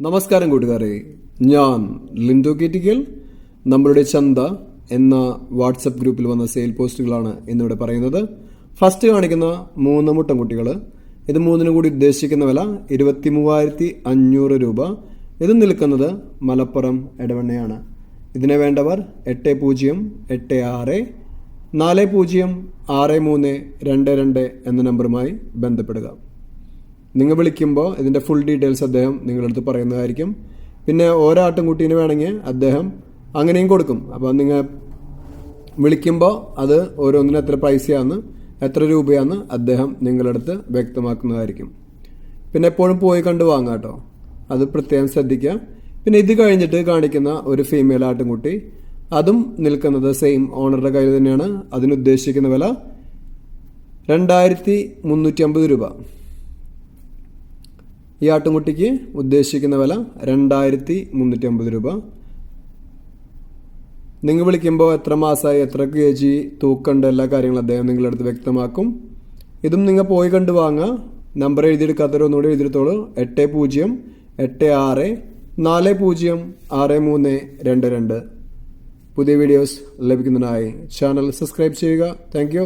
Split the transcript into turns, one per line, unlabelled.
നമസ്കാരം കൂട്ടുകാരെ, ഞാൻ ലിൻഡോ കേറ്റിക്കൽ. നമ്മളുടെ ചന്ത എന്ന വാട്സപ്പ് ഗ്രൂപ്പിൽ വന്ന സെയിൽ പോസ്റ്റുകളാണ് ഇന്നിവിടെ പറയുന്നത്. ഫസ്റ്റ് കാണിക്കുന്ന 3 മുട്ടൻകുട്ടികൾ. ഇത് 3 കൂടി ഉദ്ദേശിക്കുന്ന വില 23,500 രൂപ. ഇത് നിൽക്കുന്നത് മലപ്പുറം എടവണ്ണയാണ്. ഇതിനെ വേണ്ടവർ 8086 406322 എന്ന നമ്പറുമായി ബന്ധപ്പെടുക. നിങ്ങൾ വിളിക്കുമ്പോൾ ഇതിൻ്റെ ഫുൾ ഡീറ്റെയിൽസ് അദ്ദേഹം നിങ്ങളുടെ അടുത്ത് പറയുന്നതായിരിക്കും. പിന്നെ ഓരോ ആട്ടിൻകുട്ടീന് വേണമെങ്കിൽ അദ്ദേഹം അങ്ങനെയും കൊടുക്കും. അപ്പോൾ നിങ്ങൾ വിളിക്കുമ്പോൾ അത് ഓരോന്നിനും എത്ര പൈസയാണെന്ന്, എത്ര രൂപയാണെന്ന് അദ്ദേഹം നിങ്ങളുടെ അടുത്ത് വ്യക്തമാക്കുന്നതായിരിക്കും. പിന്നെ എപ്പോഴും പോയി കണ്ട് വാങ്ങാം കേട്ടോ, അത് പ്രത്യേകം ശ്രദ്ധിക്കുക. പിന്നെ ഇത് കഴിഞ്ഞിട്ട് കാണിക്കുന്ന ഒരു ഫീമെയിൽ ആട്ടിൻകുട്ടി, അതും നിൽക്കുന്നത് സെയിം ഓണറുടെ കയ്യിൽ തന്നെയാണ്. അതിനുദ്ദേശിക്കുന്ന വില 2350 രൂപ. ഈ ആട്ടിൻകുട്ടിക്ക് ഉദ്ദേശിക്കുന്ന വില 2350 രൂപ. നിങ്ങൾ വിളിക്കുമ്പോൾ എത്ര മാസമായി, എത്ര kg തൂക്കമുണ്ട്, എല്ലാ കാര്യങ്ങളും അദ്ദേഹം നിങ്ങളുടെ അടുത്ത് വ്യക്തമാക്കും. ഇതും നിങ്ങൾ പോയി കണ്ട് വാങ്ങുക. നമ്പർ എഴുതിയെടുക്കാത്തവരൊന്നുകൂടി എഴുതിയെടുത്തോളൂ. 8086 406322. പുതിയ വീഡിയോസ് ലഭിക്കുന്നതിനായി ചാനൽ സബ്സ്ക്രൈബ് ചെയ്യുക. Thank you.